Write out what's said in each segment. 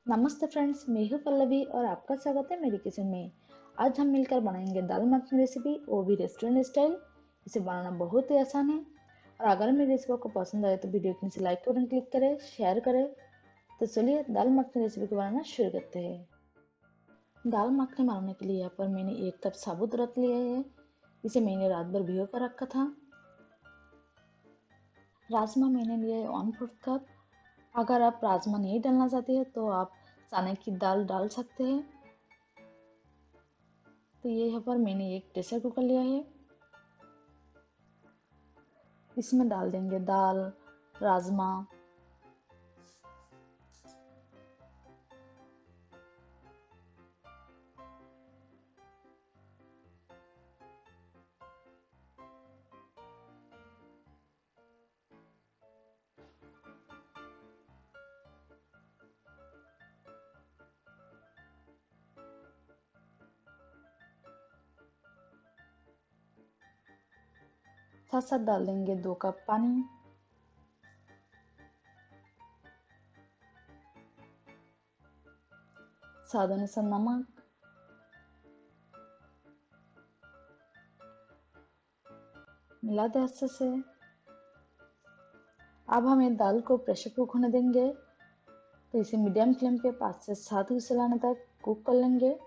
नमस्ते फ्रेंड्स, मैं हूं पल्लवी और आपका स्वागत है मेरी किचन में। आज हम मिलकर बनाएंगे दाल मखनी रेसिपी, वो भी रेस्टोरेंट स्टाइल। इसे बनाना बहुत ही आसान है और अगर मेरी रेसिपी आपको पसंद आए तो वीडियो को नीचे लाइक बटन क्लिक करें, शेयर करें। तो चलिए दाल मखनी रेसिपी को बनाना शुरू करते हैं। दाल मखनी बनाने के लिए यहाँ पर मैंने 1 कप साबुत रख लिया है। इसे मैंने रात भर भिगो कर रखा था। राजमा मैंने लिया है 1/4 कप। अगर आप राजमा नहीं डालना चाहते हैं तो आप चने की दाल डाल सकते हैं। तो ये यहाँ पर मैंने एक प्रेशर कुकर लिया है। इसमें डाल देंगे दाल, राजमा, साथ साथ डाल देंगे 2 कप पानी। स्वाद अनुसार नमक, मिला दे अच्छे से। अब हम ये दाल को प्रेशर कुक होने देंगे। तो इसे मीडियम फ्लेम पे 5 से 7 व्हिसल आने तक कुक कर लेंगे।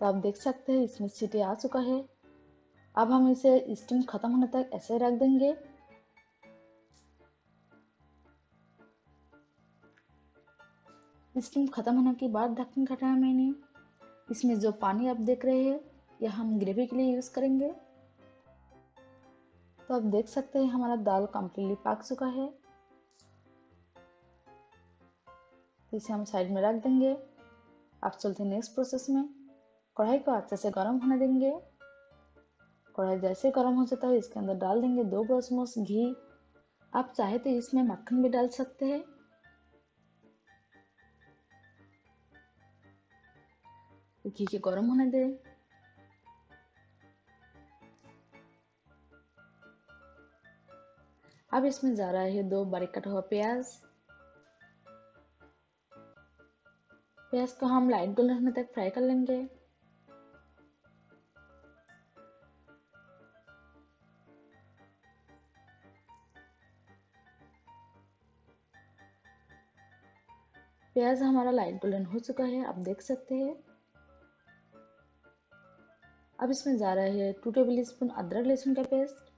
तो आप देख सकते हैं इसमें सीटी आ चुका है। अब हम इसे स्टीम खत्म होने तक ऐसे रख देंगे। स्टीम खत्म होने के बाद ढक्कन हटाया मैंने। इसमें जो पानी आप देख रहे हैं यह हम ग्रेवी के लिए यूज करेंगे। तो आप देख सकते हैं हमारा दाल कम्प्लीटली पक चुका है। तो इसे हम साइड में रख देंगे। अब चलते हैं नेक्स्ट प्रोसेस में। कढ़ाई को अच्छे से गर्म होने देंगे। कढ़ाई जैसे गर्म हो जाता है इसके अंदर डाल देंगे 2 चम्मच घी। आप चाहे तो इसमें मक्खन भी डाल सकते हैं। तो घी के गर्म होने दें। अब इसमें जा रहा है 2 बारीक कटा हुआ प्याज। प्याज को हम लाइट गोल्डन होने तक फ्राई कर लेंगे। प्याज हमारा लाइट गोल्डन हो चुका है, आप देख सकते हैं। अब इसमें जा रहा है 2 टेबल स्पून अदरक लहसुन का पेस्ट।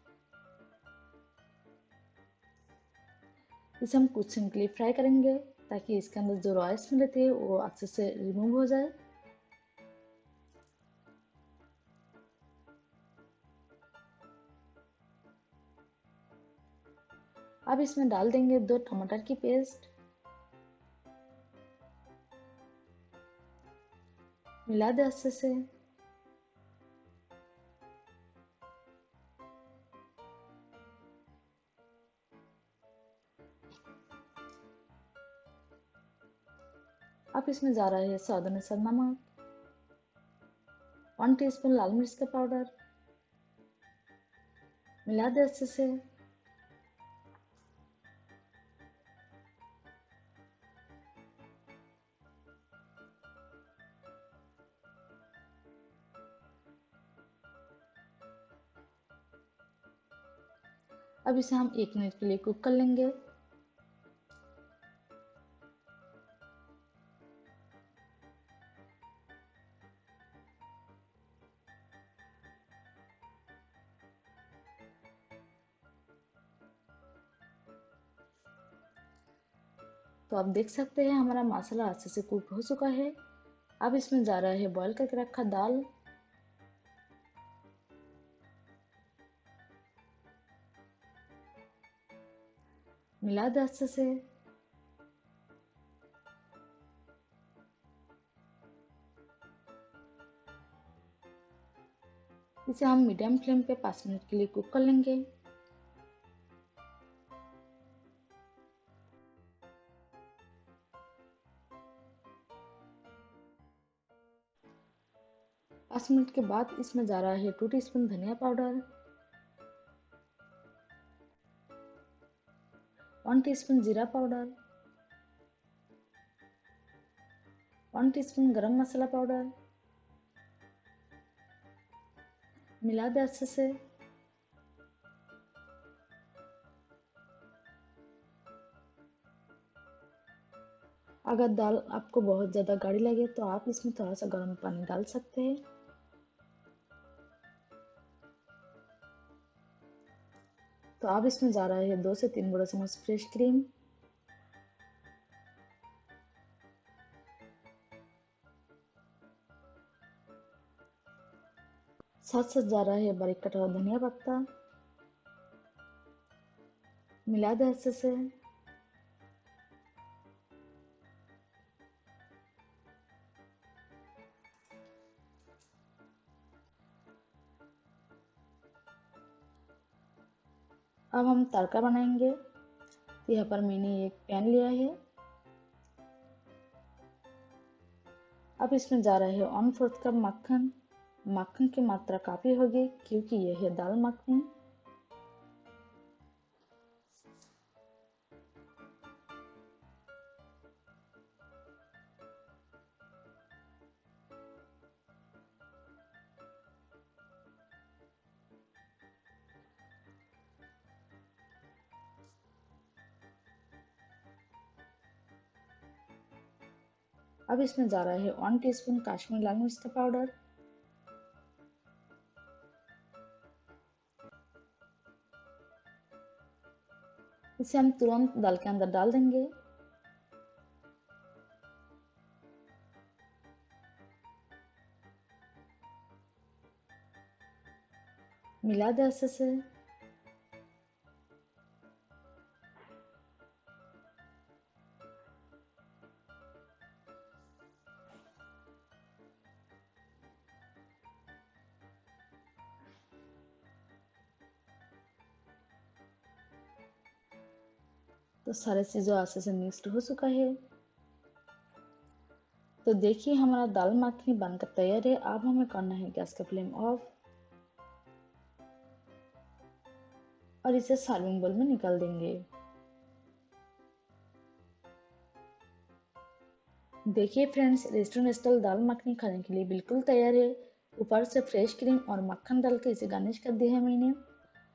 इसे हम कुछ सेकंड के लिए फ्राई करेंगे ताकि इसके अंदर जो रॉ स्मेल रहती है वो अच्छे से रिमूव हो जाए। अब इसमें डाल देंगे 2 टमाटर की पेस्ट। मिला दे अच्छे से। अब इसमें जा रहा है स्वाद अनुसार नमक, 1 टीस्पून लाल मिर्च का पाउडर। मिला दे अच्छे से। अब इसे हम 1 मिनट के लिए कुक कर लेंगे। तो आप देख सकते हैं हमारा मसाला अच्छे से कुक हो चुका है। अब इसमें जा रहा है बॉईल करके रखा दाल। मिला दे अच्छे से। इसे हम मीडियम फ्लेम पे 5 मिनट के लिए कुक कर लेंगे। 5 मिनट के बाद इसमें जा रहा है 2 टीस्पून धनिया पाउडर, 1 टीस्पून जीरा पाउडर, 1 टीस्पून गरम मसाला पाउडर। मिला दे अच्छे से। अगर दाल आपको बहुत ज़्यादा गाढ़ी लगे तो आप इसमें थोड़ा सा गर्म पानी डाल सकते हैं। तो अब इसमें जा रहा है 2 से 3 बड़ा चम्मच फ्रेश क्रीम, साथ साथ जा रहा है बारीक कटा हुआ धनिया पत्ता। मिला दे अच्छे से। अब हम तड़का बनाएंगे। तो यहाँ पर मैंने एक पैन लिया है। अब इसमें जा रहा है 1/4 कप मक्खन। मक्खन की मात्रा काफ़ी होगी क्योंकि यह है दाल मखनी। अब इसमें जा रहा है 1 टीस्पून कश्मीरी लाल मिर्च पाउडर, इसे हम तुरंत दाल के अंदर डाल देंगे। मिला दे अच्छे से। तो सारे चीज़ों अच्छे से मिक्स्ड हो चुका है। तो देखिए हमारा दाल मखनी बनकर तैयार है। अब हमें करना है गैस का फ्लेम ऑफ और इसे सर्विंग बोल में निकाल देंगे। देखिए फ्रेंड्स, रेस्टोरेंट स्टाइल दाल मखनी खाने के लिए बिल्कुल तैयार है। ऊपर से फ्रेश क्रीम और मक्खन डाल के इसे गार्निश कर दिया है मैंने।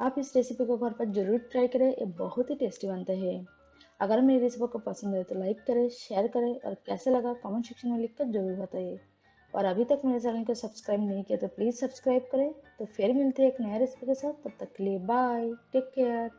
आप इस रेसिपी को घर पर जरूर ट्राई करें, ये बहुत ही टेस्टी बनता है। अगर मेरी रेसिपी को पसंद है तो लाइक करें, शेयर करें और कैसे लगा कमेंट सेक्शन में लिखकर जरूर बताइए। और अभी तक मेरे चैनल को सब्सक्राइब नहीं किया तो प्लीज़ सब्सक्राइब करें। तो फिर मिलते हैं एक नया रेसिपी के साथ, तब तक के लिए बाय, टेक केयर।